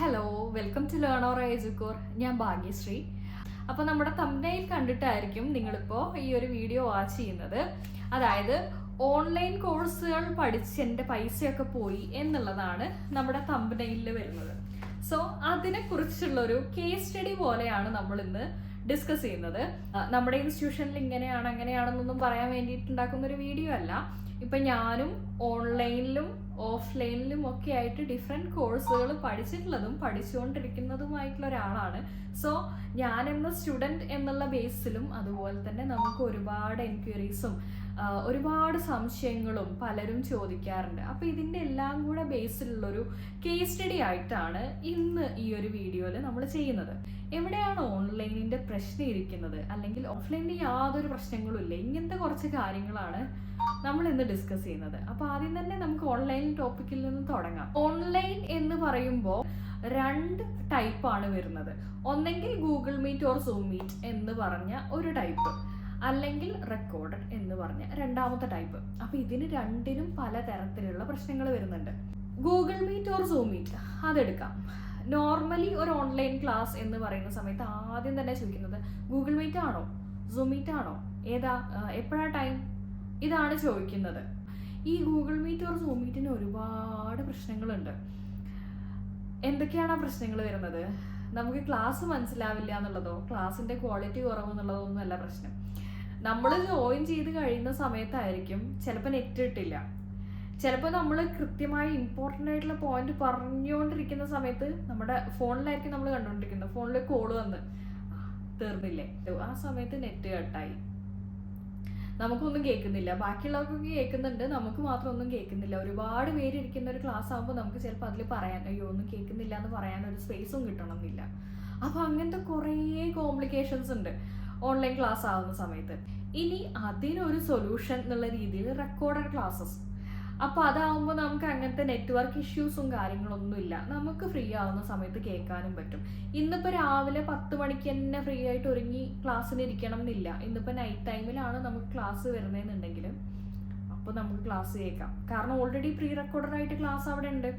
Hello, welcome to learn or educore. ഞാൻ ഭാഗ്യശ്രീ. അപ്പോൾ നമ്മുടെ തംബ്നെയിൽ കണ്ടിട്ടായിരിക്കും നിങ്ങളിപ്പോൾ ഈ ഒരു വീഡിയോ വാച്ച് ചെയ്യുന്നത്. അതായത് ഓൺലൈൻ കോഴ്സുകൾ പഠിച്ച് എൻ്റെ പൈസയൊക്കെ പോയി എന്നുള്ളതാണ് നമ്മുടെ തംബ്നെയിലിൽ വരുന്നത്. സോ അതിനെക്കുറിച്ചുള്ളൊരു കേസ് സ്റ്റഡി പോലെയാണ് നമ്മൾ ഇന്ന് ഡിസ്കസ് ചെയ്യുന്നത്. നമ്മുടെ ഇൻസ്റ്റിറ്റ്യൂഷനിൽ ഇങ്ങനെയാണ് അങ്ങനെയാണെന്നൊന്നും പറയാൻ വേണ്ടിയിട്ടുണ്ടാക്കുന്ന ഒരു വീഡിയോ അല്ല. ഇപ്പം ഞാനും ഓൺലൈനിലും ഓഫ്ലൈനിലും ഒക്കെ ആയിട്ട് ഡിഫറെൻറ്റ് കോഴ്സുകൾ പഠിച്ചിട്ടുള്ളതും പഠിച്ചുകൊണ്ടിരിക്കുന്നതുമായിട്ടുള്ള ഒരാളാണ്. സോ ഞാൻ എന്ന സ്റ്റുഡൻറ് എന്നുള്ള ബേസിലും അതുപോലെ തന്നെ നമുക്ക് ഒരുപാട് എൻക്വയറീസും ഒരുപാട് സംശയങ്ങളും പലരും ചോദിക്കാറുണ്ട്. അപ്പോൾ ഇതിൻ്റെ എല്ലാം കൂടെ ബേസിലുള്ളൊരു കേസ് സ്റ്റഡി ആയിട്ടാണ് ഇന്ന് ഈ ഒരു വീഡിയോയിൽ നമ്മൾ ചെയ്യുന്നത്. എവിടെയാണ് ഓൺലൈനിൻ്റെ പ്രശ്നം ഇരിക്കുന്നത്, അല്ലെങ്കിൽ ഓഫ്ലൈനിൽ യാതൊരു പ്രശ്നങ്ങളും ഇല്ല, ഇങ്ങനത്തെ കുറച്ച് കാര്യങ്ങളാണ് നമ്മൾ ഇന്ന് ഡിസ്കസ് ചെയ്യുന്നത്. അപ്പോൾ ആദ്യം തന്നെ നമുക്ക് ഓൺലൈൻ ടോപ്പിക്കിൽ നിന്ന് തുടങ്ങാം. ഓൺലൈൻ എന്ന് പറയുമ്പോൾ രണ്ട് ടൈപ്പാണ് വരുന്നത്. ഒന്നെങ്കിൽ Google meet or Zoom meet എന്ന് പറഞ്ഞ ഒരു ടൈപ്പ്, അല്ലെങ്കിൽ റെക്കോർഡഡ് എന്ന് പറഞ്ഞ രണ്ടാമത്തെ ടൈപ്പ്. അപ്പോൾ ഇതിന് രണ്ടിനും പലതരത്തിലുള്ള പ്രശ്നങ്ങൾ വരുന്നുണ്ട്. Google meet or Zoom Meet അതെടുക്കാം. നോർമലി ഒരു ഓൺലൈൻ ക്ലാസ് എന്ന് പറയുന്ന സമയത്ത് ആദ്യം തന്നെ ചോദിക്കുന്നത് ഗൂഗിൾ മീറ്റ് ആണോ സൂം മീറ്റ് ആണോ, ഏതാ, എപ്പോഴാണ് ടൈം, ഇതാണ് ചോദിക്കുന്നത്. ഈ ഗൂഗിൾ മീറ്റ് ഓർ സൂം മീറ്റിന് ഒരുപാട് പ്രശ്നങ്ങളുണ്ട്. എന്തൊക്കെയാണ് ആ പ്രശ്നങ്ങൾ വരുന്നത്? നമുക്ക് ക്ലാസ് മനസ്സിലാവില്ല എന്നുള്ളതോ ക്ലാസ്സിൻ്റെ ക്വാളിറ്റി കുറവെന്നുള്ളതോ ഒന്നുമല്ല പ്രശ്നം. നമ്മൾ ജോയിൻ ചെയ്ത് കഴിയുന്ന സമയത്തായിരിക്കും ചിലപ്പോൾ നെറ്റ് കിട്ടില്ല, ചിലപ്പോൾ നമ്മൾ കൃത്യമായി ഇമ്പോർട്ടൻ്റ് ആയിട്ടുള്ള പോയിന്റ് പറഞ്ഞുകൊണ്ടിരിക്കുന്ന സമയത്ത് നമ്മുടെ ഫോണിലായിരിക്കും നമ്മൾ കണ്ടുകൊണ്ടിരിക്കുന്നത്, ഫോണിൽ കോള് വന്ന് തീർന്നില്ലേ, ആ സമയത്ത് നെറ്റ് കട്ടായി, നമുക്കൊന്നും കേൾക്കുന്നില്ല, ബാക്കിയുള്ളവർക്കൊക്കെ കേൾക്കുന്നുണ്ട്, നമുക്ക് മാത്രം ഒന്നും കേൾക്കുന്നില്ല. ഒരുപാട് പേര് ഇരിക്കുന്ന ഒരു ക്ലാസ് ആകുമ്പോൾ നമുക്ക് ചിലപ്പോൾ അതിൽ പറയാൻ അയ്യോ ഒന്നും കേൾക്കുന്നില്ല എന്ന് പറയാൻ ഒരു സ്പേസും കിട്ടണമെന്നില്ല. അപ്പോൾ അങ്ങനത്തെ കുറേ കോംപ്ലിക്കേഷൻസ് ഉണ്ട് ഓൺലൈൻ ക്ലാസ് ആവുന്ന സമയത്ത്. ഇനി അതിനൊരു സൊല്യൂഷൻ എന്നുള്ള രീതിയിൽ റെക്കോർഡഡ് ക്ലാസ്സസ്. അപ്പോൾ അതാവുമ്പോൾ നമുക്ക് അങ്ങനത്തെ നെറ്റ്വർക്ക് ഇഷ്യൂസും കാര്യങ്ങളൊന്നുമില്ല, നമുക്ക് ഫ്രീ ആവുന്ന സമയത്ത് കേൾക്കാനും പറ്റും. ഇന്നിപ്പോൾ രാവിലെ 10 മണിക്ക് തന്നെ ഫ്രീ ആയിട്ട് ഒരുങ്ങി ക്ലാസ്സിന് ഇരിക്കണം എന്നില്ല. ഇന്നിപ്പോൾ നൈറ്റ് ടൈമിലാണ് നമുക്ക് ക്ലാസ് വരുന്നതെന്നുണ്ടെങ്കിൽ അപ്പോൾ നമുക്ക് ക്ലാസ് കേൾക്കാം, കാരണം ഓൾറെഡി പ്രീ റെക്കോർഡഡ് ആയിട്ട് ക്ലാസ് അവിടെ ഉണ്ട്.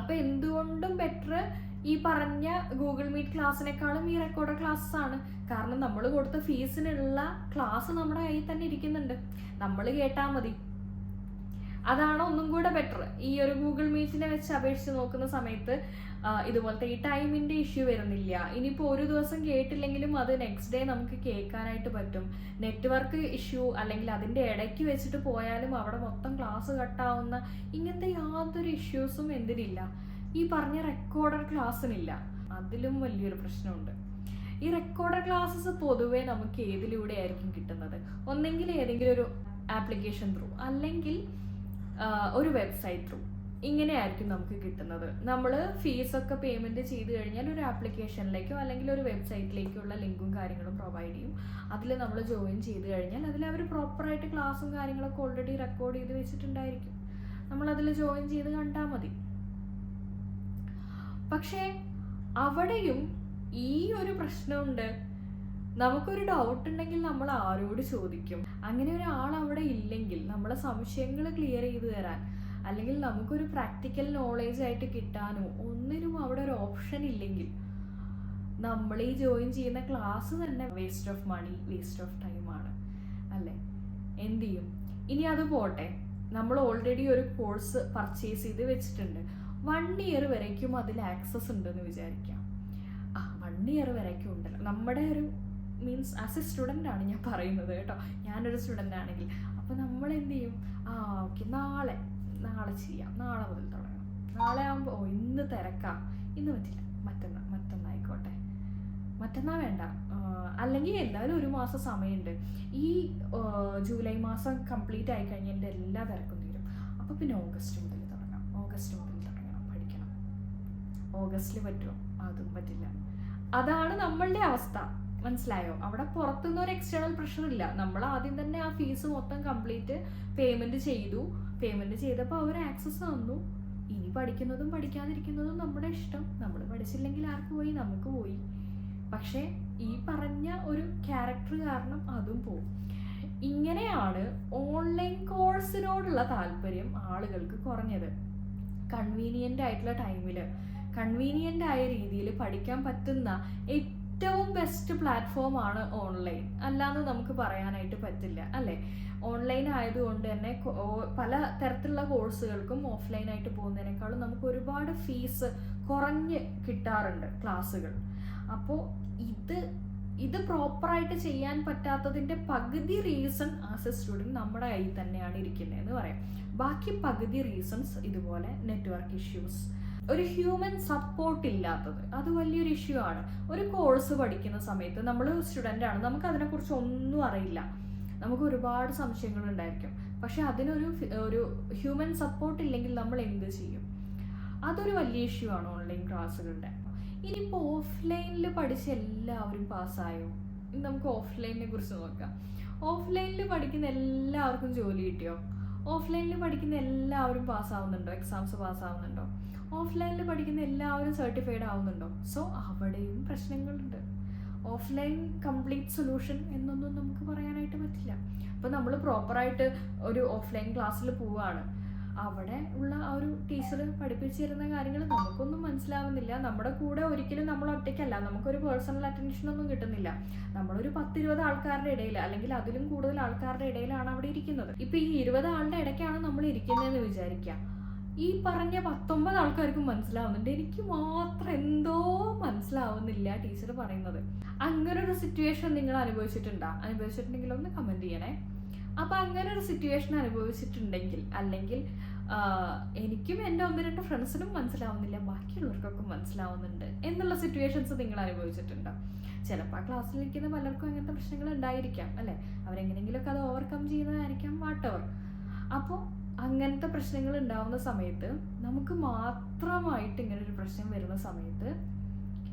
അപ്പോൾ എന്തുകൊണ്ടും ബെറ്റർ ഈ പറഞ്ഞ ഗൂഗിൾ മീറ്റ് ക്ലാസ്സിനേക്കാളും ഈ റെക്കോർഡ് ക്ലാസ്സസ് ആണ്. കാരണം നമ്മൾ കൊടുത്ത ഫീസിനുള്ള ക്ലാസ് നമ്മുടെ കയ്യിൽ തന്നെ ഇരിക്കുന്നുണ്ട്, നമ്മൾ കേട്ടാൽ മതി. അതാണ് ഒന്നും കൂടെ ബെറ്റർ. ഈ ഒരു ഗൂഗിൾ മീറ്റിനെ വെച്ച് അപേക്ഷിച്ച് നോക്കുന്ന സമയത്ത് ഇതുപോലത്തെ ഈ ടൈമിൻ്റെ ഇഷ്യൂ വരുന്നില്ല. ഇനിയിപ്പോൾ ഒരു ദിവസം കേട്ടില്ലെങ്കിലും അത് നെക്സ്റ്റ് ഡേ നമുക്ക് കേൾക്കാനായിട്ട് പറ്റും. നെറ്റ്വർക്ക് ഇഷ്യൂ അല്ലെങ്കിൽ അതിൻ്റെ ഇടയ്ക്ക് വെച്ചിട്ട് പോയാലും അവിടെ മൊത്തം ക്ലാസ് കട്ടാവുന്ന ഇങ്ങനത്തെ യാതൊരു ഇഷ്യൂസും എന്തിനില്ല, ഈ പറഞ്ഞ റെക്കോർഡഡ് ക്ലാസ്സിനില്ല. അതിലും വലിയൊരു പ്രശ്നമുണ്ട്. ഈ റെക്കോർഡഡ് ക്ലാസ്സസ് പൊതുവേ നമുക്ക് ഏതിലൂടെ ആയിരിക്കും കിട്ടുന്നത്? ഒന്നെങ്കിൽ ഏതെങ്കിലും ഒരു ആപ്ലിക്കേഷൻ ത്രൂ, അല്ലെങ്കിൽ ഒരു വെബ്സൈറ്റ് ത്രൂ, ഇങ്ങനെയായിരിക്കും നമുക്ക് കിട്ടുന്നത്. നമ്മൾ ഫീസൊക്കെ പേയ്മെൻറ്റ് ചെയ്ത് കഴിഞ്ഞാൽ ഒരു ആപ്ലിക്കേഷനിലേക്കോ അല്ലെങ്കിൽ ഒരു വെബ്സൈറ്റിലേക്കുള്ള ലിങ്കും കാര്യങ്ങളും പ്രൊവൈഡ് ചെയ്യും. അതിൽ നമ്മൾ ജോയിൻ ചെയ്ത് കഴിഞ്ഞാൽ അതിൽ അവർ പ്രോപ്പറായിട്ട് ക്ലാസ്സും കാര്യങ്ങളൊക്കെ ഓൾറെഡി റെക്കോർഡ് ചെയ്ത് വെച്ചിട്ടുണ്ടായിരിക്കും, നമ്മളതിൽ ജോയിൻ ചെയ്ത് കണ്ടാൽ മതി. പക്ഷേ അവിടെയും ഈ ഒരു പ്രശ്നമുണ്ട്. നമുക്കൊരു ഡൗട്ട് ഉണ്ടെങ്കിൽ നമ്മൾ ആരോട് ചോദിക്കും? അങ്ങനെ ഒരാൾ അവിടെ ഇല്ലെങ്കിൽ നമ്മളെ സംശയങ്ങൾ ക്ലിയർ ചെയ്ത് തരാൻ, അല്ലെങ്കിൽ നമുക്കൊരു പ്രാക്ടിക്കൽ നോളേജ് ആയിട്ട് കിട്ടാനോ ഒന്നിനും അവിടെ ഒരു ഓപ്ഷൻ ഇല്ലെങ്കിൽ നമ്മൾ ഈ ജോയിൻ ചെയ്യുന്ന ക്ലാസ് തന്നെ waste of money, waste of ടൈമാണ് അല്ലേ? എന്ത് ചെയ്യും? ഇനി അത് പോട്ടെ, നമ്മൾ ഓൾറെഡി ഒരു കോഴ്സ് പർച്ചേസ് ചെയ്ത് വെച്ചിട്ടുണ്ട്, 1 ഇയർ വരയ്ക്കും അതിൽ ആക്സസ് ഉണ്ടെന്ന് വിചാരിക്കാം. 1 ഇയർ വരയ്ക്കും ഉണ്ടല്ലോ. നമ്മുടെ ഒരു മീൻസ് ആസ് എ സ്റ്റുഡൻ്റ് ആണ് ഞാൻ പറയുന്നത് കേട്ടോ, ഞാനൊരു സ്റ്റുഡൻ്റ് ആണെങ്കിൽ. അപ്പോൾ നമ്മൾ എന്ത് ചെയ്യും? ഓക്കെ, നാളെ ചെയ്യാം, നാളെ മുതൽ തുടങ്ങാം. നാളെ ആകുമ്പോൾ ഇന്ന് തിരക്കാം, ഇന്ന് പറ്റില്ല, മറ്റന്നായിക്കോട്ടെ, മറ്റന്നാൾ വേണ്ട, അല്ലെങ്കിൽ എന്തായാലും 1 മാസം സമയമുണ്ട്, ഈ ജൂലൈ മാസം കംപ്ലീറ്റ് ആയി കഴിഞ്ഞാൽ എൻ്റെ എല്ലാ തിരക്കും തീരും, അപ്പോൾ പിന്നെ ഓഗസ്റ്റ് മുതൽ തുടങ്ങണം പഠിക്കണം. ഓഗസ്റ്റിൽ പറ്റുമോ? അതും പറ്റില്ല. അതാണ് നമ്മളുടെ അവസ്ഥ, മനസ്സിലായോ? അവിടെ പുറത്തുനിന്ന് ഒരു എക്സ്റ്റേണൽ പ്രഷർ ഇല്ല. നമ്മൾ ആദ്യം തന്നെ ആ ഫീസ് മൊത്തം കംപ്ലീറ്റ് പേയ്മെൻറ്റ് ചെയ്തപ്പോൾ അവർ ആക്സസ് തന്നു. ഇനി പഠിക്കുന്നതും പഠിക്കാതിരിക്കുന്നതും നമ്മുടെ ഇഷ്ടം. നമ്മൾ പഠിച്ചില്ലെങ്കിൽ ആർക്ക് പോയി? നമുക്ക് പോയി. പക്ഷേ ഈ പറഞ്ഞ ഒരു ക്യാരക്ടർ കാരണം അതും പോവും. ഇങ്ങനെയാണ് ഓൺലൈൻ കോഴ്സിനോടുള്ള താല്പര്യം ആളുകൾക്ക് കുറഞ്ഞത്. കൺവീനിയൻ്റ് ആയിട്ടുള്ള ടൈമിൽ കൺവീനിയൻ്റ് ആയ രീതിയിൽ പഠിക്കാൻ പറ്റുന്ന ഏറ്റവും ബെസ്റ്റ് പ്ലാറ്റ്ഫോമാണ് ഓൺലൈൻ. അല്ലാന്ന് നമുക്ക് പറയാനായിട്ട് പറ്റില്ല അല്ലേ? ഓൺലൈൻ ആയതുകൊണ്ട് തന്നെ പല തരത്തിലുള്ള കോഴ്സുകൾക്കും ഓഫ്ലൈനായിട്ട് പോകുന്നതിനേക്കാളും നമുക്ക് ഒരുപാട് ഫീസ് കുറഞ്ഞ് കിട്ടാറുണ്ട് ക്ലാസ്സുകൾ. അപ്പോൾ ഇത് പ്രോപ്പറായിട്ട് ചെയ്യാൻ പറ്റാത്തതിൻ്റെ പകുതി റീസൺ ആസ് എ സ്റ്റുഡൻറ്റ് നമ്മുടെ കയ്യിൽ തന്നെയാണ് ഇരിക്കുന്നതെന്ന് പറയാം. ബാക്കി പകുതി റീസൺസ് ഇതുപോലെ നെറ്റ്വർക്ക് ഇഷ്യൂസ്, ഒരു ഹ്യൂമൻ സപ്പോർട്ട് ഇല്ലാത്തത്, അത് വലിയൊരു ഇഷ്യൂ ആണ്. ഒരു കോഴ്സ് പഠിക്കുന്ന സമയത്ത് നമ്മൾ സ്റ്റുഡൻ്റ് ആണ്, നമുക്ക് അതിനെക്കുറിച്ച് ഒന്നും അറിയില്ല, നമുക്ക് ഒരുപാട് സംശയങ്ങൾ ഉണ്ടായിരിക്കും. പക്ഷെ ഒരു ഹ്യൂമൻ സപ്പോർട്ട് ഇല്ലെങ്കിൽ നമ്മൾ എന്ത് ചെയ്യും? അതൊരു വലിയ ഇഷ്യൂ ആണ് ഓൺലൈൻ ക്ലാസ്സുകളുടെ. ഇനിയിപ്പോൾ ഓഫ്ലൈനിൽ പഠിച്ച എല്ലാവരും പാസ്സായോ? ഇനി നമുക്ക് ഓഫ്ലൈനിനെ കുറിച്ച് നോക്കാം. ഓഫ്ലൈനിൽ പഠിക്കുന്ന എല്ലാവർക്കും ജോലി കിട്ടിയോ? ഓഫ്ലൈനിൽ പഠിക്കുന്ന എല്ലാവരും പാസ്സാവുന്നുണ്ടോ? എക്സാംസ് പാസ്സാവുന്നുണ്ടോ? ഓഫ്ലൈനിൽ പഠിക്കുന്ന എല്ലാവരും സർട്ടിഫൈഡ് ആവുന്നുണ്ടോ? സോ അവിടെയും പ്രശ്നങ്ങളുണ്ട്. ഓഫ്ലൈൻ കംപ്ലീറ്റ് സൊല്യൂഷൻ എന്നൊന്നും നമുക്ക് പറയാനായിട്ട് പറ്റില്ല. അപ്പോൾ നമ്മൾ പ്രോപ്പറായിട്ട് ഒരു ഓഫ്ലൈൻ ക്ലാസ്സിൽ പോവുകയാണ്, അവിടെ ഉള്ള ആ ഒരു ടീച്ചർ പഠിപ്പിച്ചു തരുന്ന കാര്യങ്ങൾ നമുക്കൊന്നും മനസ്സിലാവുന്നില്ല. നമ്മുടെ കൂടെ ഒരിക്കലും നമ്മൾ ഒറ്റയ്ക്കല്ല, നമുക്കൊരു പേഴ്സണൽ അറ്റൻഷനൊന്നും കിട്ടുന്നില്ല. നമ്മളൊരു 10-20 ആൾക്കാരുടെ ഇടയിൽ അല്ലെങ്കിൽ അതിലും കൂടുതൽ ആൾക്കാരുടെ ഇടയിലാണ് അവിടെ ഇരിക്കുന്നത്. ഇപ്പം ഈ 20 ആളുടെ ഇടയ്ക്കാണ് നമ്മൾ ഇരിക്കുന്നതെന്ന് വിചാരിക്കുക. ഈ പറഞ്ഞ 19 ആൾക്കാർക്കും മനസ്സിലാവുന്നുണ്ട്, എനിക്ക് മാത്രം എന്തോ മനസ്സിലാവുന്നില്ല ടീച്ചർ പറയുന്നത്. അങ്ങനൊരു സിറ്റുവേഷൻ നിങ്ങൾ അനുഭവിച്ചിട്ടുണ്ടെങ്കിൽ ഒന്ന് കമൻറ്റ് ചെയ്യണേ. അപ്പം അങ്ങനെ ഒരു സിറ്റുവേഷൻ അനുഭവിച്ചിട്ടുണ്ടെങ്കിൽ, അല്ലെങ്കിൽ എനിക്കും എൻ്റെ 1-2 ഫ്രണ്ട്സിനും മനസ്സിലാവുന്നില്ല, ബാക്കിയുള്ളവർക്കൊക്കെ മനസ്സിലാവുന്നുണ്ട് എന്നുള്ള സിറ്റുവേഷൻസ് നിങ്ങൾ അനുഭവിച്ചിട്ടുണ്ടോ? ചിലപ്പോൾ ആ ക്ലാസ്സിലിരിക്കുന്ന പലർക്കും അങ്ങനത്തെ പ്രശ്നങ്ങൾ ഉണ്ടായിരിക്കാം അല്ലേ? അവരെങ്ങനെയെങ്കിലുമൊക്കെ അത് ഓവർകം ചെയ്യുന്നതായിരിക്കാം, വാട്ടെവർ. അപ്പോൾ അങ്ങനത്തെ പ്രശ്നങ്ങൾ ഉണ്ടാവുന്ന സമയത്ത്, നമുക്ക് മാത്രമായിട്ട് ഇങ്ങനൊരു പ്രശ്നം വരുന്ന സമയത്ത്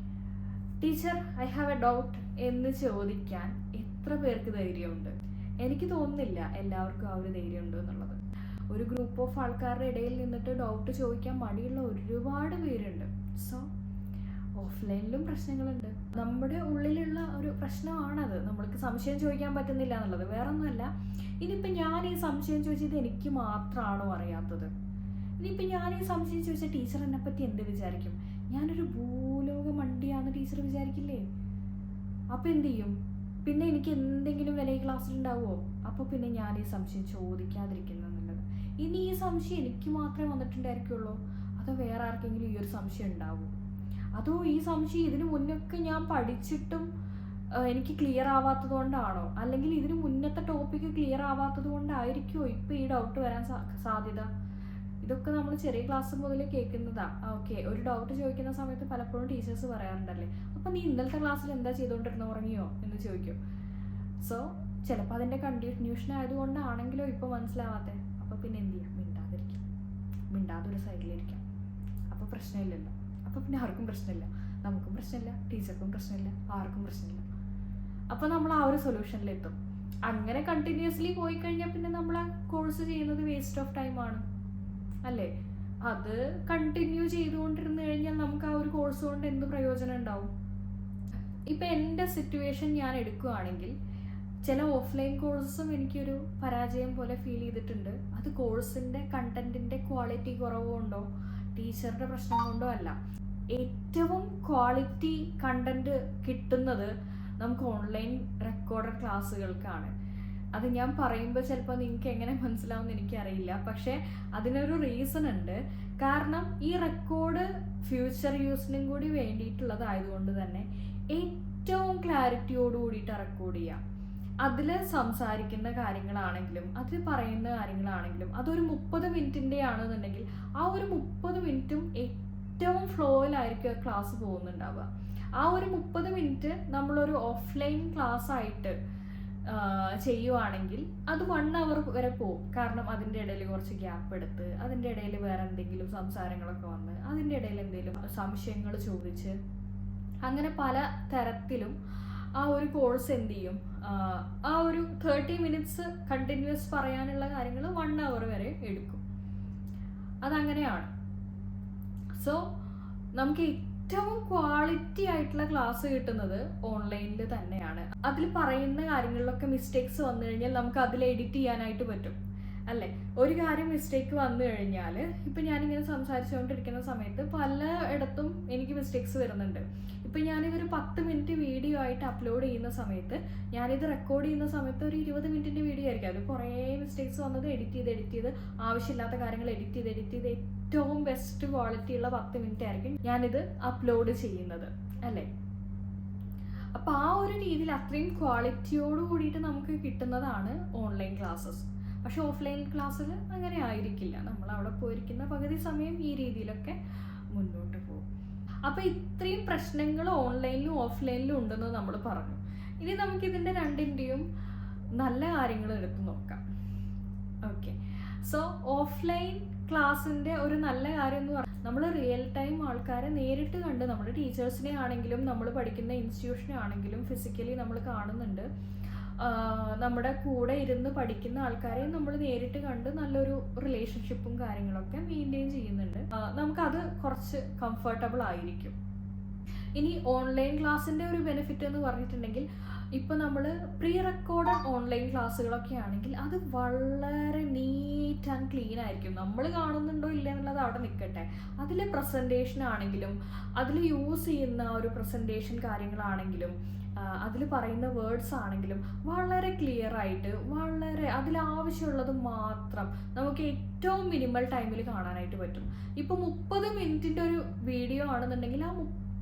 teacher I have A doubt എന്ന് ചോദിക്കാൻ എത്ര പേർക്ക് ധൈര്യമുണ്ട്? എനിക്ക് തോന്നുന്നില്ല എല്ലാവർക്കും ആ ഒരു ധൈര്യം ഉണ്ട് എന്നുള്ളത്. ഒരു ഗ്രൂപ്പ് ഓഫ് ആൾക്കാരുടെ ഇടയിൽ നിന്നിട്ട് ഡൗട്ട് ചോദിക്കാൻ മടിയുള്ള ഒരുപാട് പേരുണ്ട്. സോ ഓഫ്ലൈനിലും പ്രശ്നങ്ങളുണ്ട്. നമ്മുടെ ഉള്ളിലുള്ള ഒരു പ്രശ്നമാണത്, നമ്മൾക്ക് സംശയം ചോദിക്കാൻ പറ്റുന്നില്ല എന്നുള്ളത്. വേറെ ഒന്നുമല്ല, ഇനിയിപ്പോൾ ഞാൻ ഈ സംശയം ചോദിച്ചത് എനിക്ക് മാത്രമാണോ അറിയാത്തത്? ഇനിയിപ്പോൾ ഞാൻ ഈ സംശയം ചോദിച്ച ടീച്ചർ എന്നെ പറ്റി എന്ത് വിചാരിക്കും? ഞാനൊരു ഭൂലോക മണ്ടിയാണെന്ന് ടീച്ചർ വിചാരിക്കില്ലേ? അപ്പോൾ എന്ത് ചെയ്യും? പിന്നെ എനിക്ക് എന്തെങ്കിലും വില ഈ ക്ലാസ്സിലുണ്ടാവുമോ? അപ്പോൾ പിന്നെ ഞാൻ ഈ സംശയം ചോദിക്കാതിരിക്കുന്നുള്ളത്. ഇനി ഈ സംശയം എനിക്ക് മാത്രമേ വന്നിട്ടുണ്ടായിരിക്കുള്ളൂ, അതോ വേറെ ആർക്കെങ്കിലും ഈ ഒരു സംശയം ഉണ്ടാവുമോ? അതോ ഈ സംശയം ഇതിനു മുന്നൊക്കെ ഞാൻ പഠിച്ചിട്ടും എനിക്ക് ക്ലിയർ ആവാത്തത് കൊണ്ടാണോ? അല്ലെങ്കിൽ ഇതിന് മുന്നത്തെ ടോപ്പിക്ക് ക്ലിയർ ആവാത്തത് കൊണ്ടായിരിക്കുമോ ഇപ്പോൾ ഈ ഡൗട്ട് വരാൻ സാധ്യത? ഇതൊക്കെ നമ്മൾ ചെറിയ ക്ലാസ് മുതൽ കേൾക്കുന്നതാ. ഓക്കെ, ഒരു ഡൗട്ട് ചോദിക്കുന്ന സമയത്ത് പലപ്പോഴും ടീച്ചേഴ്സ് പറയാറുണ്ടല്ലേ, അപ്പം നീ ഇന്നലത്തെ ക്ലാസ്സിൽ എന്താ ചെയ്തുകൊണ്ടിരുന്ന, ഉറങ്ങിയോ എന്ന് ചോദിക്കും. സോ ചിലപ്പോൾ അതിൻ്റെ കണ്ടിന്യൂഷൻ ആയതുകൊണ്ടാണെങ്കിലോ ഇപ്പോൾ മനസ്സിലാവാത്തത്. അപ്പോൾ പിന്നെ എന്ത് ചെയ്യാം? മിണ്ടാതെ ഒരു സൈഡിലിരിക്കാം. അപ്പോൾ പ്രശ്നമില്ലല്ലോ. അപ്പോൾ പിന്നെ ആർക്കും പ്രശ്നമില്ല, നമുക്കും പ്രശ്നമില്ല, ടീച്ചർക്കും പ്രശ്നമില്ല, ആർക്കും പ്രശ്നമില്ല. അപ്പോൾ നമ്മൾ ആ ഒരു സൊല്യൂഷനിലെത്തും. അങ്ങനെ കണ്ടിന്യൂസ്ലി പോയി കഴിഞ്ഞാൽ പിന്നെ നമ്മൾ ആ കോഴ്സ് ചെയ്യുന്നത് വേസ്റ്റ് ഓഫ് ടൈമാണ് അല്ലേ? അത് കണ്ടിന്യൂ ചെയ്തുകൊണ്ടിരുന്നു കഴിഞ്ഞാൽ നമുക്ക് ആ ഒരു കോഴ്സ് കൊണ്ട് എന്ത് പ്രയോജനം ഉണ്ടാവും? ഇപ്പം എൻ്റെ സിറ്റുവേഷൻ ഞാൻ എടുക്കുകയാണെങ്കിൽ, ചില ഓഫ്ലൈൻ കോഴ്സും എനിക്കൊരു പരാജയം പോലെ ഫീൽ ചെയ്തിട്ടുണ്ട്. അത് കോഴ്സിൻ്റെ കണ്ടൻറ്റിൻ്റെ ക്വാളിറ്റി കുറവുകൊണ്ടോ ടീച്ചറുടെ പ്രശ്നം കൊണ്ടോ അല്ല. ഏറ്റവും ക്വാളിറ്റി കണ്ടൻറ്റ് കിട്ടുന്നത് നമുക്ക് ഓൺലൈൻ റെക്കോർഡഡ് ക്ലാസ്സുകൾക്കാണ്. അത് ഞാൻ പറയുമ്പോൾ ചിലപ്പോൾ നിങ്ങൾക്ക് എങ്ങനെ മനസ്സിലാവുമെന്ന് എനിക്കറിയില്ല, പക്ഷേ അതിനൊരു റീസൺ ഉണ്ട്. കാരണം ഈ റെക്കോർഡ് ഫ്യൂച്ചർ യൂസിനും കൂടി വേണ്ടിയിട്ടുള്ളതായതുകൊണ്ട് തന്നെ ഏറ്റവും ക്ലാരിറ്റിയോട് കൂടിയിട്ട് റെക്കോർഡ് ചെയ്യാം. അതിൽ സംസാരിക്കുന്ന കാര്യങ്ങളാണെങ്കിലും അതിൽ പറയുന്ന കാര്യങ്ങളാണെങ്കിലും അതൊരു 30 മിനിറ്റിൻ്റെ ആണെന്നുണ്ടെങ്കിൽ ആ ഒരു 30 മിനിറ്റും ഏറ്റവും ഫ്ലോയിലായിരിക്കും ക്ലാസ് പോകുന്നുണ്ടാവുക. ആ ഒരു 30 മിനിറ്റ് നമ്മളൊരു ഓഫ്ലൈൻ ക്ലാസ് ആയിട്ട് ചെയ്യുവാണെങ്കിൽ അത് 1 അവർ വരെ പോകും. കാരണം അതിൻ്റെ ഇടയിൽ കുറച്ച് ഗ്യാപ്പ് എടുത്ത്, അതിൻ്റെ ഇടയിൽ വേറെ എന്തെങ്കിലും സംസാരങ്ങളൊക്കെ വന്ന്, അതിൻ്റെ ഇടയിൽ എന്തെങ്കിലും സംശയങ്ങൾ ചോദിച്ച്, അങ്ങനെ പല തരത്തിലും ആ ഒരു കോഴ്സ് എന്ത് ചെയ്യും, ആ ഒരു 30 മിനിറ്റ്സ് കണ്ടിന്യൂസ് പറയാനുള്ള കാര്യങ്ങൾ 1 അവർ വരെ എടുക്കും. അതങ്ങനെയാണ്. സോ നമുക്ക് ഏറ്റവും ക്വാളിറ്റി ആയിട്ടുള്ള ക്ലാസ് കിട്ടുന്നത് ഓൺലൈനിൽ തന്നെയാണ്. അതിൽ പറയുന്ന കാര്യങ്ങളിലൊക്കെ മിസ്റ്റേക്സ് വന്നു കഴിഞ്ഞാൽ നമുക്ക് അതിൽ എഡിറ്റ് ചെയ്യാനായിട്ട് പറ്റും. അല്ലേ? ഒരു കാര്യം മിസ്റ്റേക്ക് വന്നു കഴിഞ്ഞാൽ, ഇപ്പം ഞാനിങ്ങനെ സംസാരിച്ചുകൊണ്ടിരിക്കുന്ന സമയത്ത് പലയിടത്തും എനിക്ക് മിസ്റ്റേക്സ് വരുന്നുണ്ട്. ഇപ്പം ഞാനിതൊരു 10 മിനിറ്റ് വീഡിയോ ആയിട്ട് അപ്ലോഡ് ചെയ്യുന്ന സമയത്ത്, ഞാനിത് റെക്കോർഡ് ചെയ്യുന്ന സമയത്ത് ഒരു 20 മിനിറ്റിൻ്റെ വീഡിയോ ആയിരിക്കും. അത് കുറേ മിസ്റ്റേക്സ് വന്നത് എഡിറ്റ് ചെയ്ത് ആവശ്യമില്ലാത്ത കാര്യങ്ങൾ എഡിറ്റ് ചെയ്ത് ഏറ്റവും ബെസ്റ്റ് ക്വാളിറ്റി ഉള്ള 10 മിനിറ്റ് ആയിരിക്കും ഞാനിത് അപ്ലോഡ് ചെയ്യുന്നത്, അല്ലേ? അപ്പോൾ ആ ഒരു രീതിയിൽ അത്രയും ക്വാളിറ്റിയോട് കൂടിയിട്ട് നമുക്ക് കിട്ടുന്നതാണ് ഓൺലൈൻ ക്ലാസ്സസ്. പക്ഷെ ഓഫ്ലൈൻ ക്ലാസ്സിൽ അങ്ങനെ ആയിരിക്കില്ല. നമ്മൾ അവിടെ പോയിരിക്കുന്ന പകുതി സമയം ഈ രീതിയിലൊക്കെ മുന്നോട്ട് പോകും. അപ്പോൾ ഇത്രയും പ്രശ്നങ്ങൾ ഓൺലൈനിലും ഓഫ്ലൈനിലും ഉണ്ടെന്ന് നമ്മൾ പറഞ്ഞു. ഇനി നമുക്കിതിൻ്റെ രണ്ടിൻ്റെയും നല്ല കാര്യങ്ങൾ എടുത്ത് നോക്കാം. ഓക്കെ, സോ ഓഫ്ലൈൻ ക്ലാസ്സിൻ്റെ ഒരു നല്ല കാര്യം എന്ന് പറഞ്ഞാൽ നമ്മൾ റിയൽ ടൈം ആൾക്കാരെ നേരിട്ട് കണ്ട്, നമ്മുടെ ടീച്ചേഴ്സിനെ ആണെങ്കിലും നമ്മൾ പഠിക്കുന്ന ഇൻസ്റ്റിറ്റ്യൂഷനെ ആണെങ്കിലും ഫിസിക്കലി നമ്മൾ കാണുന്നുണ്ട്. നമ്മുടെ കൂടെ ഇരുന്ന് പഠിക്കുന്ന ആൾക്കാരെ നമ്മൾ നേരിട്ട് കണ്ട് നല്ലൊരു റിലേഷൻഷിപ്പും കാര്യങ്ങളൊക്കെ മെയിൻറ്റെയിൻ ചെയ്യുന്നുണ്ട്. നമുക്കത് കുറച്ച് കംഫർട്ടബിൾ ആയിരിക്കും. ഇനി ഓൺലൈൻ ക്ലാസ്സിൻ്റെ ഒരു ബെനിഫിറ്റ് എന്ന് പറഞ്ഞിട്ടുണ്ടെങ്കിൽ, ഇപ്പം നമ്മൾ പ്രീ റെക്കോർഡഡ് ഓൺലൈൻ ക്ലാസ്സുകളൊക്കെ ആണെങ്കിൽ അത് വളരെ നീറ്റ് ആൻഡ് ക്ലീൻ ആയിരിക്കും. നമ്മൾ കാണുന്നുണ്ടോ ഇല്ല എന്നുള്ളത് അവിടെ നിൽക്കട്ടെ, അതിലെ പ്രസൻറ്റേഷൻ ആണെങ്കിലും അതിൽ യൂസ് ചെയ്യുന്ന ഒരു പ്രസൻറ്റേഷൻ കാര്യങ്ങളാണെങ്കിലും അതിൽ പറയുന്ന വേർഡ്സ് ആണെങ്കിലും വളരെ ക്ലിയർ ആയിട്ട്, വളരെ അതിലാവശ്യമുള്ളത് മാത്രം നമുക്ക് ഏറ്റവും മിനിമൽ ടൈമിൽ കാണാനായിട്ട് പറ്റും. ഇപ്പോൾ 30 മിനിറ്റിൻ്റെ ഒരു വീഡിയോ ആണെന്നുണ്ടെങ്കിൽ ആ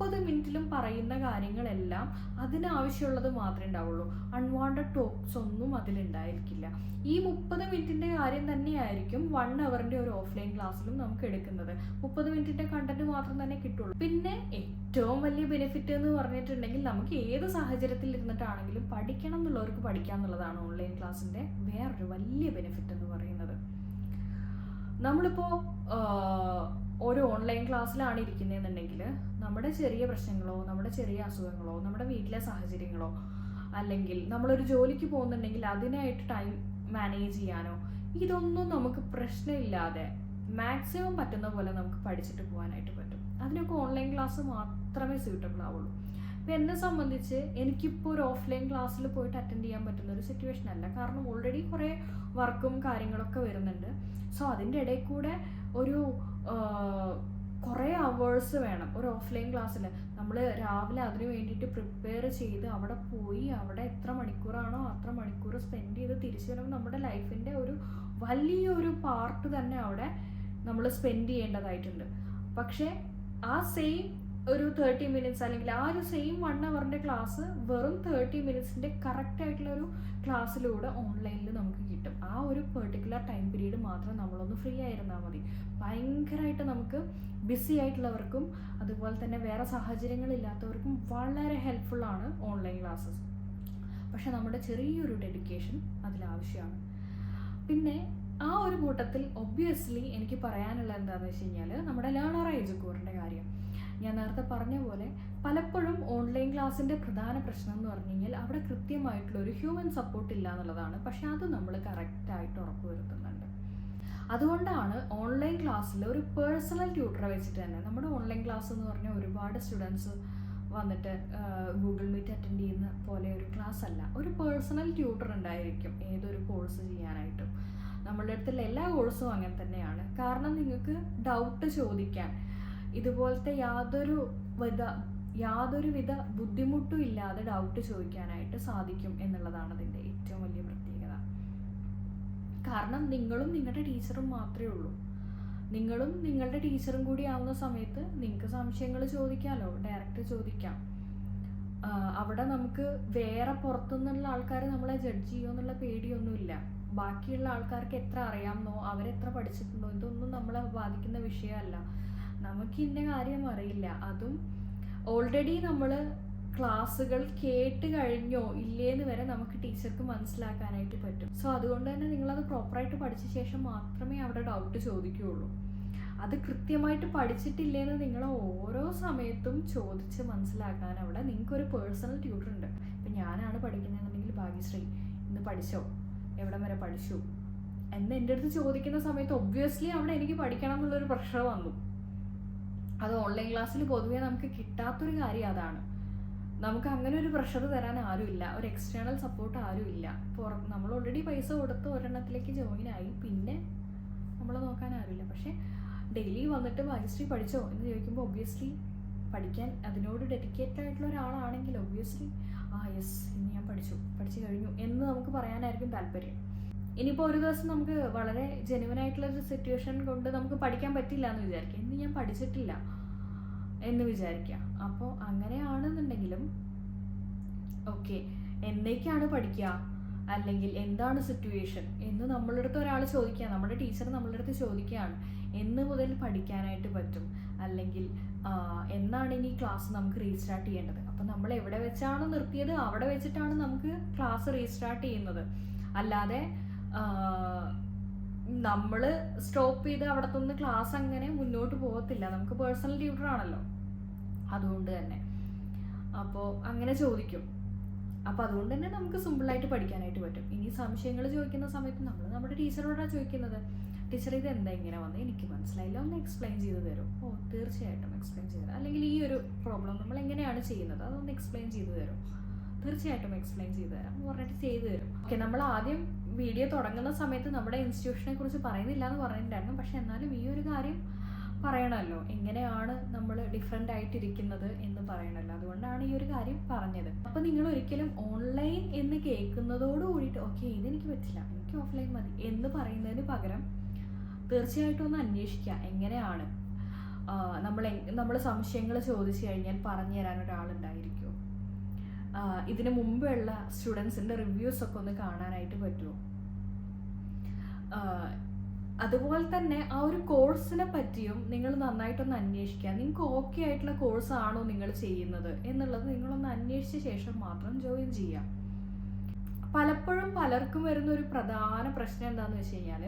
30 മിനിറ്റിലും പറയുന്ന കാര്യങ്ങളെല്ലാം അതിനാവശ്യമുള്ളത് മാത്രമേ ഉണ്ടാവുള്ളൂ. അൺവാണ്ടഡ് ടോക്സ് ഒന്നും അതിലുണ്ടായിരിക്കില്ല. ഈ 30 മിനിറ്റിൻ്റെ കാര്യം തന്നെയായിരിക്കും 1 അവറിൻ്റെ ഒരു ഓഫ്ലൈൻ ക്ലാസ്സിലും നമുക്ക് എടുക്കുന്നത്. 30 മിനിറ്റിൻ്റെ കണ്ടന്റ് മാത്രം തന്നെ കിട്ടുള്ളൂ. പിന്നെ ഏറ്റവും വലിയ ബെനിഫിറ്റ് എന്ന് പറഞ്ഞിട്ടുണ്ടെങ്കിൽ, നമുക്ക് ഏത് സാഹചര്യത്തിൽ ഇരുന്നിട്ടാണെങ്കിലും പഠിക്കണം എന്നുള്ളവർക്ക് പഠിക്കാം എന്നുള്ളതാണ് ഓൺലൈൻ ക്ലാസ്സിൻ്റെ വേറൊരു വലിയ ബെനിഫിറ്റ് എന്ന് പറയുന്നത്. നമ്മളിപ്പോൾ ഒരു ഓൺലൈൻ ക്ലാസ്സിലാണ് ഇരിക്കുന്നതെന്നുണ്ടെങ്കിൽ നമ്മുടെ ചെറിയ പ്രശ്നങ്ങളോ നമ്മുടെ ചെറിയ അസുഖങ്ങളോ നമ്മുടെ വീട്ടിലെ സാഹചര്യങ്ങളോ, അല്ലെങ്കിൽ നമ്മളൊരു ജോലിക്ക് പോകുന്നുണ്ടെങ്കിൽ അതിനായിട്ട് ടൈം മാനേജ് ചെയ്യാനോ, ഇതൊന്നും നമുക്ക് പ്രശ്നമില്ലാതെ മാക്സിമം പറ്റുന്ന പോലെ നമുക്ക് പഠിച്ചിട്ട് പോകാനായിട്ട് പറ്റും. അതിനൊക്കെ ഓൺലൈൻ ക്ലാസ് മാത്രമേ സ്യൂട്ടബിൾ ആവുള്ളൂ. ഇപ്പം എന്നെ സംബന്ധിച്ച് എനിക്കിപ്പോൾ ഒരു ഓഫ്ലൈൻ ക്ലാസ്സിൽ പോയിട്ട് അറ്റൻഡ് ചെയ്യാൻ പറ്റുന്ന ഒരു സിറ്റുവേഷൻ അല്ല. കാരണം ഓൾറെഡി കുറേ വർക്കും കാര്യങ്ങളൊക്കെ വരുന്നുണ്ട്. സോ അതിൻ്റെ ഇടയിൽ കൂടെ ഒരു കുറേ അവേഴ്സ് വേണം ഒരു ഓഫ്ലൈൻ ക്ലാസ്സിൽ. നമ്മൾ രാവിലെ അതിന് വേണ്ടിയിട്ട് പ്രിപ്പയർ ചെയ്ത് അവിടെ പോയി അവിടെ എത്ര മണിക്കൂറാണോ അത്ര മണിക്കൂർ സ്പെൻഡ് ചെയ്ത് തിരിച്ചു വരുമ്പോൾ നമ്മുടെ ലൈഫിൻ്റെ ഒരു വലിയൊരു പാർട്ട് തന്നെ അവിടെ നമ്മൾ സ്പെൻഡ് ചെയ്യേണ്ടതായിട്ടുണ്ട്. പക്ഷേ ആ സെയിം ഒരു 30 മിനിറ്റ്സ് അല്ലെങ്കിൽ ആ ഒരു സെയിം 1 അവറിൻ്റെ ക്ലാസ് വെറും 30 മിനിറ്റ്സിൻ്റെ കറക്റ്റ് ആയിട്ടുള്ള ഒരു ക്ലാസ്സിലൂടെ ഓൺലൈനിൽ നമുക്ക് കിട്ടും. ആ ഒരു പെർട്ടിക്കുലർ ടൈം പീരീഡ് മാത്രം നമ്മളൊന്ന് ഫ്രീ ആയിരുന്നാൽ മതി. ഭയങ്കരമായിട്ട് നമുക്ക് ബിസി ആയിട്ടുള്ളവർക്കും അതുപോലെ തന്നെ വേറെ സാഹചര്യങ്ങളില്ലാത്തവർക്കും വളരെ ഹെൽപ്ഫുള്ളാണ് ഓൺലൈൻ ക്ലാസ്സസ്. പക്ഷെ നമ്മുടെ ചെറിയൊരു ഡെഡിക്കേഷൻ അതിലാവശ്യമാണ്. പിന്നെ ആ ഒരു കൂട്ടത്തിൽ ഒബ്വിയസ്ലി എനിക്ക് പറയാനുള്ള എന്താണെന്ന് വെച്ച് കഴിഞ്ഞാൽ, നമ്മുടെ ലേണർ എജുക്കോറിൻ്റെ കാര്യം. ഞാൻ നേരത്തെ പറഞ്ഞ പോലെ പലപ്പോഴും ഓൺലൈൻ ക്ലാസ്സിൻ്റെ പ്രധാന പ്രശ്നം എന്ന് പറഞ്ഞു കഴിഞ്ഞാൽ അവിടെ കൃത്യമായിട്ടുള്ളൊരു ഹ്യൂമൻ സപ്പോർട്ട് ഇല്ല എന്നുള്ളതാണ്. പക്ഷെ അത് നമ്മൾ കറക്റ്റായിട്ട് ഉറപ്പുവരുത്തുന്നുണ്ട്. അതുകൊണ്ടാണ് ഓൺലൈൻ ക്ലാസ്സിൽ ഒരു പേഴ്സണൽ ട്യൂട്ടറെ വെച്ചിട്ട് തന്നെ, നമ്മുടെ ഓൺലൈൻ ക്ലാസ് എന്ന് പറഞ്ഞാൽ ഒരുപാട് സ്റ്റുഡൻസ് വന്നിട്ട് ഗൂഗിൾ മീറ്റ് അറ്റൻഡ് ചെയ്യുന്ന പോലെ ഒരു ക്ലാസ് അല്ല. ഒരു പേഴ്സണൽ ട്യൂട്ടർ ഉണ്ടായിരിക്കും ഏതൊരു കോഴ്സ് ചെയ്യാനായിട്ടും. നമ്മളുടെ അടുത്തുള്ള എല്ലാ കോഴ്സും അങ്ങനെ തന്നെയാണ്. കാരണം നിങ്ങൾക്ക് ഡൗട്ട് ചോദിക്കാൻ ഇതുപോലത്തെ യാതൊരുവിധ ബുദ്ധിമുട്ടും ഇല്ലാതെ ഡൗട്ട് ചോദിക്കാനായിട്ട് സാധിക്കും എന്നുള്ളതാണ് അതിൻ്റെ ഏറ്റവും വലിയ പ്രത്യേകത. കാരണം നിങ്ങളും നിങ്ങളുടെ ടീച്ചറും മാത്രമേ ഉള്ളൂ. നിങ്ങളും നിങ്ങളുടെ ടീച്ചറും കൂടി ആവുന്ന സമയത്ത് നിങ്ങൾക്ക് സംശയങ്ങൾ ചോദിക്കാമല്ലോ, ഡയറക്റ്റ് ചോദിക്കാം. അവിടെ നമുക്ക് വേറെ പുറത്തുനിന്നുള്ള ആൾക്കാർ നമ്മളെ ജഡ്ജ് ചെയ്യുമോ എന്നുള്ള പേടിയൊന്നുമില്ല. ബാക്കിയുള്ള ആൾക്കാർക്ക് എത്ര അറിയാമെന്നോ അവരെത്ര പഠിച്ചിട്ടുണ്ടോ ഇതൊന്നും നമ്മളെ ബാധിക്കുന്ന വിഷയമല്ല. നമുക്ക് ഇന്ന കാര്യം അറിയില്ല, അതും ഓൾറെഡി നമ്മൾ ക്ലാസ്സുകൾ കേട്ട് കഴിഞ്ഞോ ഇല്ലേന്ന് വരെ നമുക്ക് ടീച്ചർക്ക് മനസ്സിലാക്കാനായിട്ട് പറ്റും. സോ അതുകൊണ്ട് തന്നെ നിങ്ങളത് പ്രോപ്പറായിട്ട് പഠിച്ച ശേഷം മാത്രമേ അവിടെ ഡൗട്ട് ചോദിക്കുകയുള്ളൂ. അത് കൃത്യമായിട്ട് പഠിച്ചിട്ടില്ലേന്ന് നിങ്ങൾ ഓരോ സമയത്തും ചോദിച്ച് മനസ്സിലാക്കാൻ അവിടെ നിങ്ങൾക്കൊരു പേഴ്സണൽ ട്യൂട്ടർ ഉണ്ട്. ഇപ്പം ഞാനാണ് പഠിക്കുന്നതെന്നുണ്ടെങ്കിൽ, ഭാഗ്യശ്രീ ഇന്ന് പഠിച്ചോ, എവിടം വരെ പഠിച്ചു എന്ന് എൻ്റെ അടുത്ത് ചോദിക്കുന്ന സമയത്ത് ഒബ്വിയസ്ലി അവിടെ എനിക്ക് പഠിക്കണം എന്നുള്ളൊരു പ്രഷർ വന്നു. അത് ഓൺലൈൻ ക്ലാസ്സിൽ പൊതുവേ നമുക്ക് കിട്ടാത്തൊരു കാര്യം അതാണ്. നമുക്ക് അങ്ങനെ ഒരു പ്രഷർ തരാൻ ആരുമില്ല, ഒരു എക്സ്റ്റേണൽ സപ്പോർട്ട് ആരുമില്ല. നമ്മൾ ഓൾറെഡി പൈസ കൊടുത്ത് ഒരെണ്ണത്തിലേക്ക് ജോയിൻ ആയി, പിന്നെ നമ്മളെ നോക്കാൻ ആരുമില്ല. പക്ഷേ ഡെയിലി വന്നിട്ട് ഭാഗ്യശ്രീ പഠിച്ചോ എന്ന് ചോദിക്കുമ്പോൾ ഒബ്വിയസ്ലി പഠിക്കാൻ അതിനോട് ഡെഡിക്കേറ്റഡ് ആയിട്ടുള്ള ഒരാളാണെങ്കിൽ ഒബ്വിയസ്ലി യെസ് ഇന്ന് ഞാൻ പഠിച്ചു കഴിഞ്ഞു എന്ന് നമുക്ക് പറയാനായിരിക്കും താല്പര്യം. ഇനിയിപ്പോൾ ഒരു ദിവസം നമുക്ക് വളരെ ജെന്യുവൻ ആയിട്ടുള്ളൊരു സിറ്റുവേഷൻ കൊണ്ട് നമുക്ക് പഠിക്കാൻ പറ്റില്ല എന്ന് വിചാരിക്കുക, ഇന്ന് ഞാൻ പഠിച്ചിട്ടില്ല എന്ന് വിചാരിക്കുക. അപ്പോൾ അങ്ങനെയാണെന്നുണ്ടെങ്കിലും ഓക്കെ, എന്നേക്കാണ് പഠിക്കുക, അല്ലെങ്കിൽ എന്താണ് സിറ്റുവേഷൻ എന്ന് നമ്മളുടെ അടുത്ത് ഒരാൾ ചോദിക്കുക, നമ്മുടെ ടീച്ചർ നമ്മളുടെ അടുത്ത് ചോദിക്കുകയാണ് എന്ന് മുതൽ പഠിക്കാനായിട്ട് പറ്റും, അല്ലെങ്കിൽ എന്നാണ് ഇനി ക്ലാസ് നമുക്ക് റീസ്റ്റാർട്ട് ചെയ്യേണ്ടത്. അപ്പം നമ്മൾ എവിടെ വെച്ചാണ് നിർത്തിയത് അവിടെ വെച്ചിട്ടാണ് നമുക്ക് ക്ലാസ് റീസ്റ്റാർട്ട് ചെയ്യുന്നത്. അല്ലാതെ നമ്മൾ സ്റ്റോപ്പ് ചെയ്ത് അവിടെ നിന്ന് ക്ലാസ് അങ്ങനെ മുന്നോട്ട് പോകത്തില്ല. നമുക്ക് പേഴ്സണൽ ട്യൂട്ടർ ആണല്ലോ, അതുകൊണ്ട് തന്നെ അപ്പോൾ അങ്ങനെ ചോദിക്കും. അപ്പോൾ അതുകൊണ്ട് തന്നെ നമുക്ക് സിമ്പിളായിട്ട് പഠിക്കാനായിട്ട് പറ്റും. ഇനി സംശയങ്ങൾ ചോദിക്കുന്ന സമയത്ത് നമ്മൾ നമ്മുടെ ടീച്ചറോടാണ് ചോദിക്കുന്നത്, ടീച്ചർ ഇത് എന്താ ഇങ്ങനെ വന്ന് എനിക്ക് മനസ്സിലായില്ല, ഒന്ന് എക്സ്പ്ലെയിൻ ചെയ്ത് തരും. തീർച്ചയായിട്ടും എക്സ്പ്ലെയിൻ ചെയ്ത് തരാം. അല്ലെങ്കിൽ ഈ ഒരു പ്രോബ്ലം നമ്മൾ എങ്ങനെയാണ് ചെയ്യുന്നത് അതൊന്ന് എക്സ്പ്ലെയിൻ ചെയ്ത് തരും. തീർച്ചയായിട്ടും എക്സ്പ്ലെയിൻ ചെയ്ത് തരാം എന്ന് പറഞ്ഞിട്ട് ചെയ്തു തരും. ഓക്കെ, നമ്മൾ ആദ്യം വീഡിയോ തുടങ്ങുന്ന സമയത്ത് നമ്മുടെ ഇൻസ്റ്റിറ്റ്യൂഷനെ കുറിച്ച് പറയുന്നില്ല എന്ന് പറഞ്ഞിട്ടുണ്ടായിരുന്നു. പക്ഷെ എന്നാലും ഈ ഒരു കാര്യം പറയണമല്ലോ, എങ്ങനെയാണ് നമ്മൾ ഡിഫറെൻ്റ് ആയിട്ടിരിക്കുന്നത് എന്ന് പറയണമല്ലോ, അതുകൊണ്ടാണ് ഈ ഒരു കാര്യം പറഞ്ഞത്. അപ്പോൾ നിങ്ങൾ ഒരിക്കലും ഓൺലൈൻ എന്ന് കേൾക്കുന്നതോട് കൂടിയിട്ട് ഓക്കെ ഇതെനിക്ക് പറ്റില്ല, എനിക്ക് ഓഫ്ലൈൻ മതി എന്ന് പറയുന്നതിന് പകരം തീർച്ചയായിട്ടും ഒന്ന് അന്വേഷിക്കുക. എങ്ങനെയാണ് നമ്മൾ സംശയങ്ങൾ ചോദിച്ചു കഴിഞ്ഞാൽ പറഞ്ഞു തരാൻ ഒരാളുണ്ടായിരിക്കുമോ, ഇതിന് മുമ്പുള്ള സ്റ്റുഡൻസിൻ്റെ റിവ്യൂസ് ഒക്കെ ഒന്ന് കാണാനായിട്ട് പറ്റുമോ, അതുപോലെ തന്നെ ആ ഒരു കോഴ്സിനെ പറ്റിയും നിങ്ങൾ നന്നായിട്ടൊന്ന് അന്വേഷിക്കുക. നിങ്ങൾക്ക് ഓക്കെ ആയിട്ടുള്ള കോഴ്സാണോ നിങ്ങൾ ചെയ്യുന്നത് എന്നുള്ളത് നിങ്ങളൊന്ന് അന്വേഷിച്ച ശേഷം മാത്രം ജോയിൻ ചെയ്യുക. പലപ്പോഴും പലർക്കും വരുന്ന ഒരു പ്രധാന പ്രശ്നം എന്താണെന്ന് വെച്ച് കഴിഞ്ഞാൽ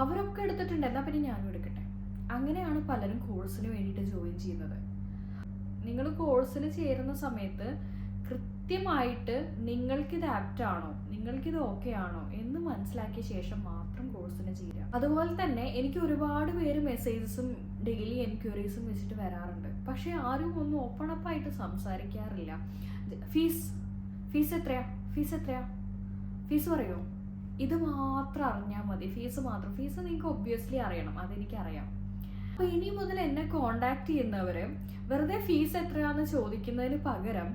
അവരൊക്കെ എടുത്തിട്ടുണ്ട് എന്നാൽ പിന്നെ ഞാനും എടുക്കട്ടെ, അങ്ങനെയാണ് പലരും കോഴ്സിന് വേണ്ടിയിട്ട് ജോയിൻ ചെയ്യുന്നത്. നിങ്ങൾ കോഴ്സിന് ചേരുന്ന സമയത്ത് കൃത്യമായിട്ട് നിങ്ങൾക്കിത് ആപ്റ്റാണോ, നിങ്ങൾക്കിത് ഓക്കെ ആണോ എന്ന് മനസ്സിലാക്കിയ ശേഷം മാത്രം കോഴ്സിന് ചേരുക. അതുപോലെ തന്നെ എനിക്ക് ഒരുപാട് പേര് മെസ്സേജസും ഡെയിലി എൻക്വയറീസും വെച്ചിട്ട് വരാറുണ്ട്. പക്ഷെ ആരും ഒന്നും ഓപ്പൺ അപ്പ് ആയിട്ട് സംസാരിക്കാറില്ല. ഫീസ് എത്രയാ, ഫീസ് പറയോ, ഇത് മാത്രം അറിഞ്ഞാൽ മതി. ഫീസ് നിങ്ങൾക്ക് ഒബ്വിയസ്ലി അറിയണം, അതെനിക്കറിയാം. അപ്പോൾ ഇനി മുതൽ എന്നെ കോണ്ടാക്ട് ചെയ്യുന്നവർ വെറുതെ ഫീസ് എത്രയാണെന്ന് ചോദിക്കുന്നതിന് പകരം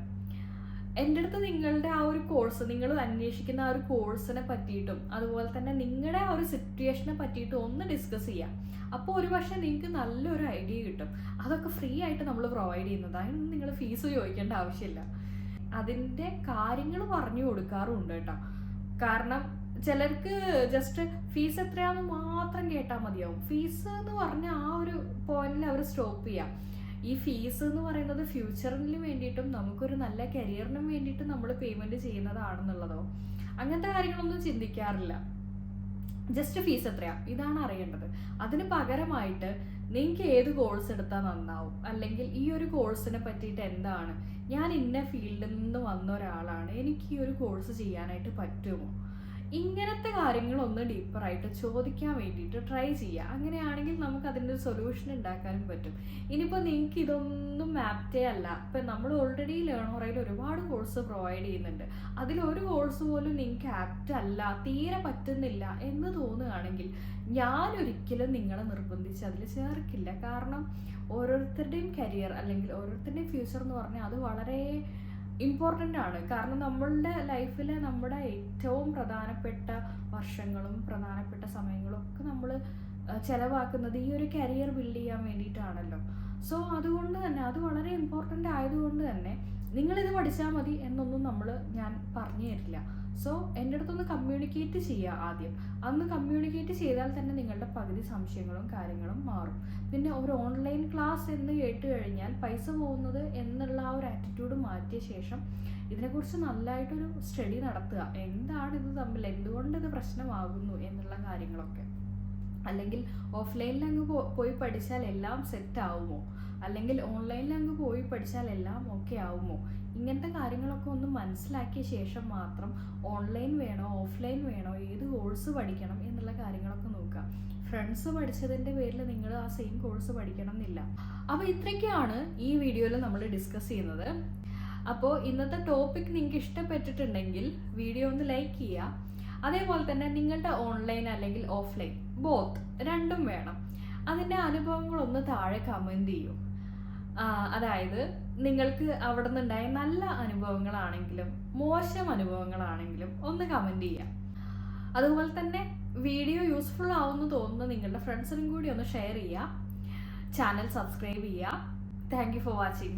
എൻ്റെ അടുത്ത് നിങ്ങളുടെ ആ ഒരു കോഴ്സ്, നിങ്ങൾ അന്വേഷിക്കുന്ന ആ ഒരു കോഴ്സിനെ പറ്റിയിട്ടും അതുപോലെ തന്നെ നിങ്ങളുടെ ആ ഒരു സിറ്റുവേഷനെ പറ്റിയിട്ടും ഒന്ന് ഡിസ്കസ് ചെയ്യാം. അപ്പോൾ ഒരു പക്ഷേ നിങ്ങൾക്ക് നല്ലൊരു ഐഡിയ കിട്ടും. അതൊക്കെ ഫ്രീ ആയിട്ട് നമ്മൾ പ്രൊവൈഡ് ചെയ്യുന്നത്, അതിനൊന്നും നിങ്ങൾ ഫീസ് ചോദിക്കേണ്ട ആവശ്യമില്ല. അതിൻ്റെ കാര്യങ്ങൾ പറഞ്ഞു കൊടുക്കാറുണ്ട് കേട്ടോ. കാരണം ചിലർക്ക് ജസ്റ്റ് ഫീസ് എത്രയാണെന്ന് മാത്രം കേട്ടാൽ മതിയാവും. ഫീസ് എന്ന് പറഞ്ഞ ആ ഒരു പോയിന്റിൽ അവർ സ്റ്റോപ്പ് ചെയ്യാം. ഈ ഫീസ് എന്ന് പറയുന്നത് ഫ്യൂച്ചറിന് വേണ്ടിയിട്ടും നമുക്കൊരു നല്ല കരിയറിനും വേണ്ടിയിട്ടും നമ്മൾ പേയ്മെന്റ് ചെയ്യുന്നതാണെന്നുള്ളതോ അങ്ങനത്തെ കാര്യങ്ങളൊന്നും ചിന്തിക്കാറില്ല. ജസ്റ്റ് ഫീസ് എത്രയാ ഇതാണ് അറിയേണ്ടത്. അതിന് പകരമായിട്ട് നിങ്ങൾക്ക് ഏത് കോഴ്സ് എടുത്താൽ നന്നാവും, അല്ലെങ്കിൽ ഈ ഒരു കോഴ്സിനെ പറ്റിയിട്ട് എന്താണ്, ഞാൻ ഇന്ന ഫീൽഡിൽ നിന്ന് വന്ന ഒരാളാണ്, എനിക്ക് ഈ ഒരു കോഴ്സ് ചെയ്യാനായിട്ട് പറ്റുമോ, ഇങ്ങനത്തെ കാര്യങ്ങളൊന്ന് ഡീപ്പറായിട്ട് ചോദിക്കാൻ വേണ്ടിയിട്ട് ട്രൈ ചെയ്യുക. അങ്ങനെയാണെങ്കിൽ നമുക്ക് അതിൻ്റെ ഒരു സൊല്യൂഷൻ ഉണ്ടാക്കാനും പറ്റും. ഇനിയിപ്പോൾ നിങ്ങൾക്ക് ഇതൊന്നും ആപ്റ്റേ അല്ല, ഇപ്പം നമ്മൾ ഓൾറെഡി ലേണോറയിൽ ഒരുപാട് കോഴ്സ് പ്രൊവൈഡ് ചെയ്യുന്നുണ്ട്, അതിലൊരു കോഴ്സ് പോലും നിങ്ങൾക്ക് ആപ്റ്റ് അല്ല, തീരെ പറ്റുന്നില്ല എന്ന് തോന്നുകയാണെങ്കിൽ ഞാനൊരിക്കലും നിങ്ങളെ നിർബന്ധിച്ച് അതിൽ ചേർക്കില്ല. കാരണം ഓരോരുത്തരുടെയും കരിയർ അല്ലെങ്കിൽ ഓരോരുത്തരുടെയും ഫ്യൂച്ചർ എന്ന് പറഞ്ഞാൽ അത് വളരെ ഇമ്പോർട്ടൻ്റ് ആണ്. കാരണം നമ്മളുടെ ലൈഫിലെ നമ്മുടെ ഏറ്റവും പ്രധാനപ്പെട്ട വർഷങ്ങളും പ്രധാനപ്പെട്ട സമയങ്ങളും ഒക്കെ നമ്മൾ ചിലവാക്കുന്നത് ഈ ഒരു കരിയർ ബിൽഡ് ചെയ്യാൻ വേണ്ടിയിട്ടാണല്ലോ. സോ അതുകൊണ്ട് തന്നെ അത് വളരെ ഇമ്പോർട്ടൻ്റ് ആയതുകൊണ്ട് തന്നെ നിങ്ങളിത് പഠിച്ചാൽ മതി എന്നൊന്നും ഞാൻ പറഞ്ഞു തരില്ല. സോ എൻ്റെ അടുത്തൊന്ന് കമ്മ്യൂണിക്കേറ്റ് ചെയ്യുക ആദ്യം. അന്ന് കമ്മ്യൂണിക്കേറ്റ് ചെയ്താൽ തന്നെ നിങ്ങളുടെ പകുതി സംശയങ്ങളും കാര്യങ്ങളും മാറും. പിന്നെ ഒരു ഓൺലൈൻ ക്ലാസ് എന്ന് കേട്ട് കഴിഞ്ഞാൽ പൈസ പോകുന്നത് എന്നുള്ള ആ ഒരു ആറ്റിറ്റ്യൂഡ് മാറ്റിയ ശേഷം ഇതിനെക്കുറിച്ച് നല്ലതായിട്ടൊരു സ്റ്റഡി നടത്തുക. എന്താണ് ഇത് തമ്മിൽ, എന്തുകൊണ്ട് ഇത് പ്രശ്നമാകുന്നു എന്നുള്ള കാര്യങ്ങളൊക്കെ. അല്ലെങ്കിൽ ഓഫ്ലൈനിൽ അങ്ങ് പോയി പഠിച്ചാൽ എല്ലാം സെറ്റ് ആവുമോ, അല്ലെങ്കിൽ ഓൺലൈനിൽ അങ്ങ് പോയി പഠിച്ചാൽ എല്ലാം ഓക്കെ ആവുമോ, ഇങ്ങനത്തെ കാര്യങ്ങളൊക്കെ ഒന്ന് മനസ്സിലാക്കിയ ശേഷം മാത്രം ഓൺലൈൻ വേണോ ഓഫ്ലൈൻ വേണോ ഏത് കോഴ്സ് പഠിക്കണം എന്നുള്ള കാര്യങ്ങളൊക്കെ നോക്കുക. ഫ്രണ്ട്സ് പഠിച്ചതിൻ്റെ പേരിൽ നിങ്ങൾ ആ സെയിം കോഴ്സ് പഠിക്കണം എന്നില്ല. അപ്പോൾ ഇത്രയൊക്കെയാണ് ഈ വീഡിയോയിൽ നമ്മൾ ഡിസ്കസ് ചെയ്യുന്നത്. അപ്പോൾ ഇന്നത്തെ ടോപ്പിക് നിങ്ങൾക്ക് ഇഷ്ടപ്പെട്ടിട്ടുണ്ടെങ്കിൽ വീഡിയോ ഒന്ന് ലൈക്ക് ചെയ്യുക. അതേപോലെ തന്നെ നിങ്ങളുടെ ഓൺലൈൻ അല്ലെങ്കിൽ ഓഫ്ലൈൻ ബോത്ത് രണ്ടും വേണം. അതിൻ്റെ അനുഭവങ്ങളൊന്ന് താഴെ കമൻറ്റ് ചെയ്യൂ. അതായത് നിങ്ങൾക്ക് അവിടെ നിന്നുണ്ടായ നല്ല അനുഭവങ്ങളാണെങ്കിലും മോശം അനുഭവങ്ങളാണെങ്കിലും ഒന്ന് കമൻറ്റ് ചെയ്യാം. അതുപോലെ തന്നെ വീഡിയോ യൂസ്ഫുൾ ആവുമെന്ന് തോന്നുന്നു നിങ്ങളുടെ ഫ്രണ്ട്സിനും കൂടി ഒന്ന് ഷെയർ ചെയ്യുക. ചാനൽ സബ്സ്ക്രൈബ് ചെയ്യുക. Thank you for watching.